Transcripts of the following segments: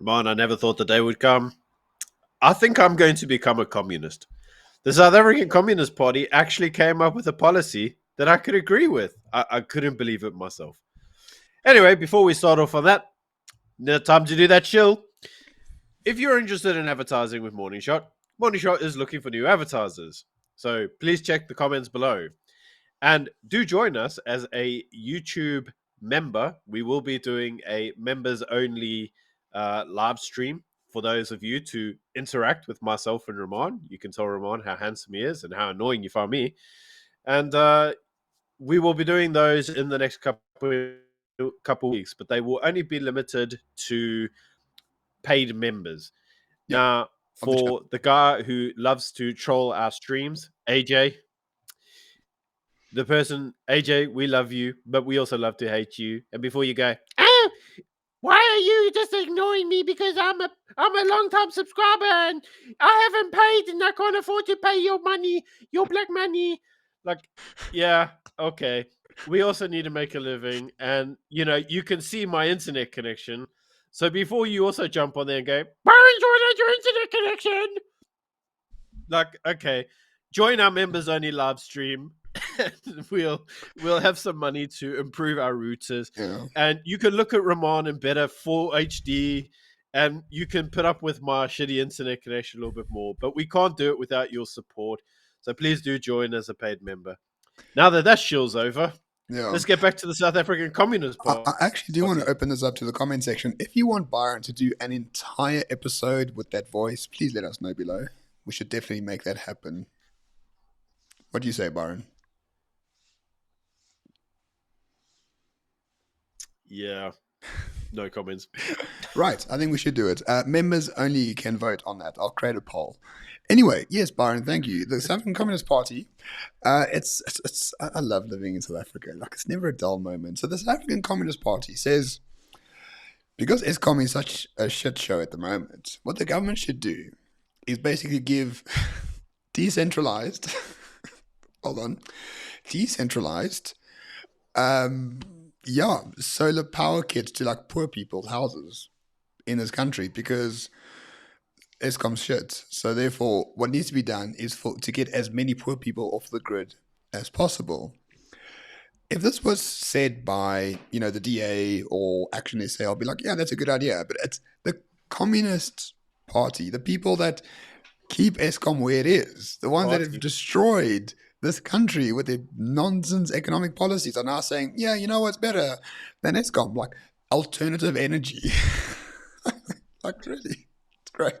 Man, I never thought the day would come. I think I'm going to become a communist. The South African Communist Party actually came up with a policy that I could agree with. I couldn't believe it myself. Anyway, before we start off on that, time to do that shill. If you're interested in advertising with Morning Shot, Morning Shot is looking for new advertisers. So please check the comments below. And do join us as a YouTube member. We will be doing a members only live stream for those of you to interact with myself and Ramon. You can tell Ramon how handsome he is and how annoying you find me. And we will be doing those in the next couple weeks, but they will only be limited to paid members. Yep, Now, for the guy who loves to troll our streams, AJ, the person, AJ, we love you, but we also love to hate you. And before you go, why are you just ignoring me because I'm a long time subscriber and I haven't paid and I can't afford to pay your money, your black money. Like, yeah, okay. We also need to make a living, and you can see my internet connection. So before you also jump on there and go, Byron, join your internet connection. Like, okay, join our members only live stream. we'll have some money to improve our routers. Yeah. And you can look at Ramon in better full HD, and you can put up with my shitty internet connection a little bit more. But we can't do it without your support. So please do join as a paid member. Now that shill's over, let's get back to the South African Communist Party. I actually do want to open this up to the comment section. If you want Byron to do an entire episode with that voice, please let us know below. We should definitely make that happen. What do you say, Byron? Yeah, no comments. Right, I think we should do it. Members only can vote on that. I'll create a poll. Anyway, yes, Byron, thank you. The South African Communist Party, it's I love living in South Africa. Like, it's never a dull moment. So the South African Communist Party says, because Eskom is such a shit show at the moment, what the government should do is basically give decentralized, solar power kits to like poor people's houses in this country, because Eskom's shit. So therefore, what needs to be done is to get as many poor people off the grid as possible. If this was said by, the DA or Action SA, I'll be like, yeah, that's a good idea. But it's the Communist Party, the people that keep Eskom where it is, the ones that have destroyed this country with their nonsense economic policies, are now saying, yeah, you know what's better than Eskom? Like, alternative energy. Like, really, it's great.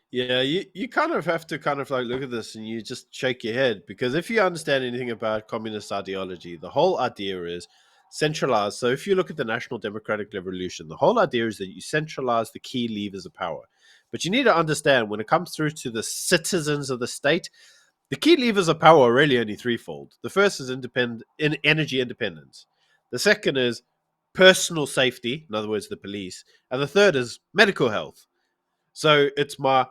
Yeah, you kind of have to kind of like look at this and you just shake your head, because if you understand anything about communist ideology, the whole idea is centralized. So if you look at the National Democratic Revolution, the whole idea is that you centralize the key levers of power. But you need to understand, when it comes through to the citizens of the state, the key levers of power are really only threefold. The first is energy independence. The second is personal safety, in other words, the police. And the third is medical health. So it's my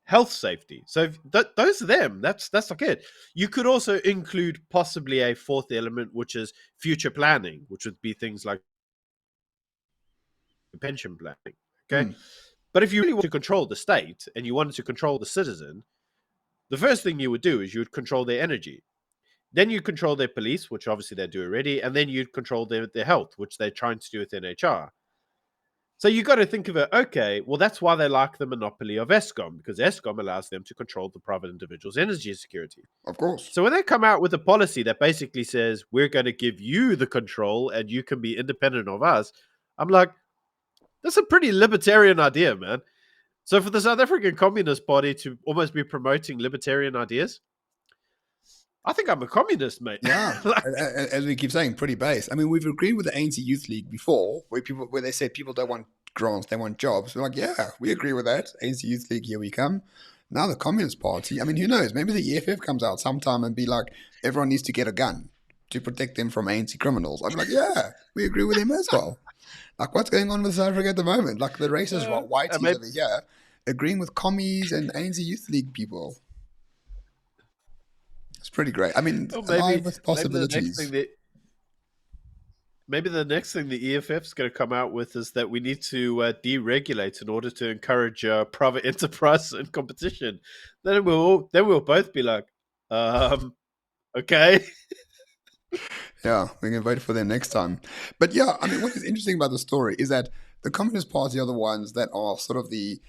health safety. So those are them. That's like it. You could also include possibly a fourth element, which is future planning, which would be things like pension planning. Okay. But if you really want to control the state and you wanted to control the citizen, the first thing you would do is you would control their energy. Then you control their police, which obviously they do already, and then you'd control their health, which they're trying to do with NHR. So you got to think of it, okay, well, that's why they like the monopoly of Eskom, because Eskom allows them to control the private individual's energy security. Of course. So when they come out with a policy that basically says, we're going to give you the control and you can be independent of us, I'm like, that's a pretty libertarian idea, man. So for the South African Communist Party to almost be promoting libertarian ideas, I think I'm a communist, mate. Yeah, as we keep saying, pretty base. I mean, we've agreed with the ANC Youth League before, where they said people don't want grants, they want jobs. We're like, yeah, we agree with that. ANC Youth League, here we come. Now the Communist Party, I mean, who knows? Maybe the EFF comes out sometime and be like, everyone needs to get a gun to protect them from ANC criminals. I'm like, yeah, we agree with them as well. Like, what's going on with South Africa at the moment? Like, the racist whiteys over here agreeing with commies and ANC Youth League people. It's pretty great. I mean, alive with possibilities. maybe the next thing the EFF is going to come out with is that we need to deregulate in order to encourage private enterprise and competition. Then we'll both be like, um, okay. Yeah, we can vote for them next time. But yeah, I mean, what is interesting about the story is that the Communist Party are the ones that are sort of the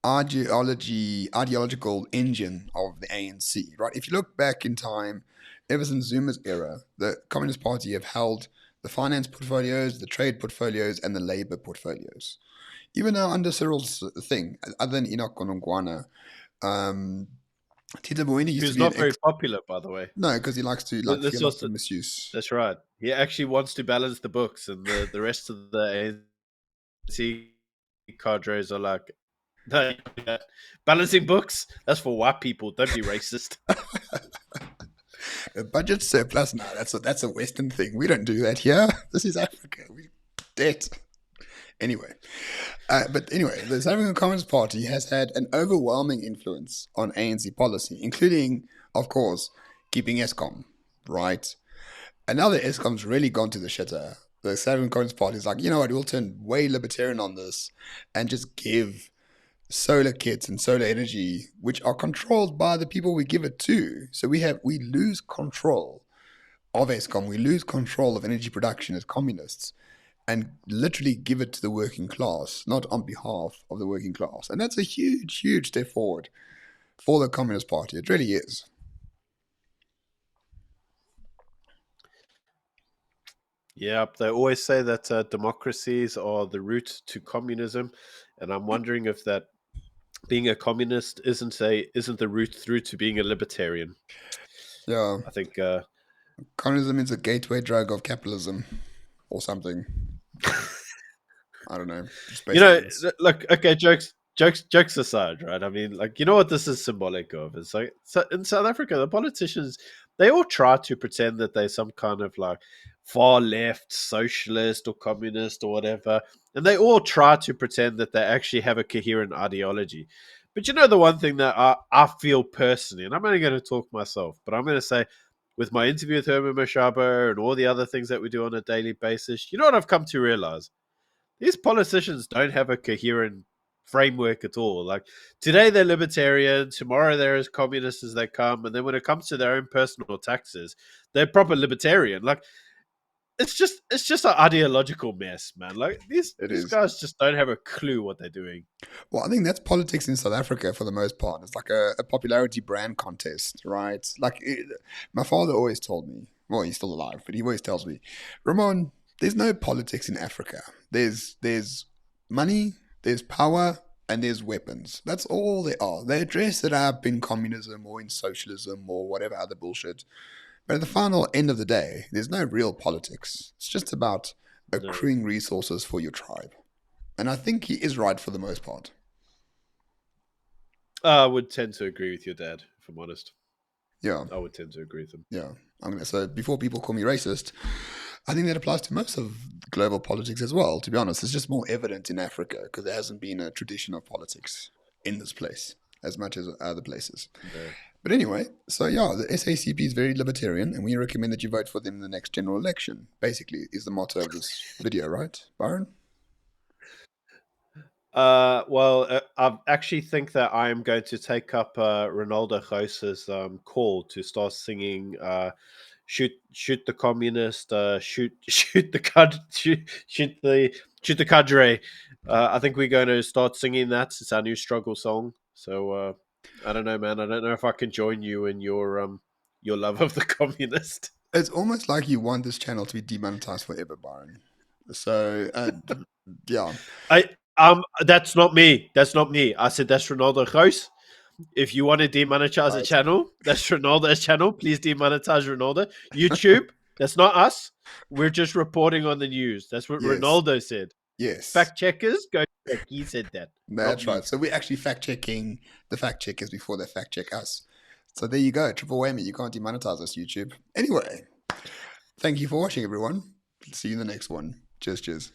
ideological engine of the ANC, right? If you look back in time, ever since Zuma's era, the Communist Party have held the finance portfolios, the trade portfolios, and the labor portfolios. Even now under Cyril's thing, other than Enoch Onongwana, um, Tito Mboweni used to Who's be an not very ex. popular, by the way. No, because he likes to Let's feel like the also misuse. That's right. He actually wants to balance the books, and the rest of the ANC cadres are like, no, balancing books. That's for white people. Don't be racist. A budget surplus? No, that's a Western thing. We don't do that here. This is Africa. We debt. Anyway, but anyway, the South African Communist Party has had an overwhelming influence on ANC policy, including, of course, keeping ESCOM, right? And now that ESCOM's really gone to the shitter, the South African Communist Party is like, you know what, we'll turn way libertarian on this and just give solar kits and solar energy, which are controlled by the people we give it to. So we lose control of ESCOM, we lose control of energy production as communists, and literally give it to the working class, not on behalf of the working class. And that's a huge, huge step forward for the Communist Party. It really is. Yeah, they always say that democracies are the route to communism, and I'm wondering if that being a communist isn't the route through to being a libertarian. Yeah, I think communism is a gateway drug of capitalism or something. I don't know. Just you based on know, this. look, okay, jokes aside, right? I mean, like, you know what this is symbolic of? It's like, so in South Africa, the politicians, they all try to pretend that they're some kind of like far left socialist or communist or whatever, and they all try to pretend that they actually have a coherent ideology. But you know, the one thing that I feel personally, and I'm only going to talk myself, but I'm going to say, with my interview with Herman Mashaba and all the other things that we do on a daily basis, you know what I've come to realize? These politicians don't have a coherent framework at all. Like, today they're libertarian, tomorrow they're as communist as they come, and then when it comes to their own personal taxes, they're proper libertarian. Like, it's just an ideological mess, man. Like, these It these is. guys just don't have a clue what they're doing. Well, I think that's politics in South Africa for the most part. It's like a popularity brand contest, right? My father always told me, well, he's still alive, but he always tells me, Ramon, there's no politics in Africa. There's money, there's power, and there's weapons. That's all they are. They dress it up in communism or in socialism or whatever other bullshit. But at the final end of the day, there's no real politics. It's just about No. accruing resources for your tribe. And I think he is right for the most part. I would tend to agree with your dad, if I'm honest. Yeah, I would tend to agree with him. yeah. So before people call me racist, I think that applies to most of global politics as well. To be honest, it's just more evident in Africa because there hasn't been a tradition of politics in this place as much as other places. No. But anyway, so yeah, the SACP is very libertarian, and we recommend that you vote for them in the next general election. Basically, is the motto of this video, right, Byron? I actually think that I am going to take up Ronaldo Jose's call to start singing "Shoot the communist, shoot the shoot the cadre." I think we're going to start singing that. It's our new struggle song. So I don't know, man. I don't know if I can join you in your love of the communist. It's almost like you want this channel to be demonetized forever, Byron. So, yeah, I That's not me. That's not me. I said that's Ronaldo Jose. If you want to demonetize a right. channel, that's Ronaldo's channel. Please demonetize Ronaldo. YouTube, that's not us. We're just reporting on the news. That's what Yes, Ronaldo said. yes, Fact checkers, go check. He said that, not that's right. me. So we're actually fact checking the fact checkers before they fact check us. So there you go, triple whammy. You can't demonetize us, YouTube. Anyway, thank you for watching, everyone. See you in the next one. Cheers, cheers.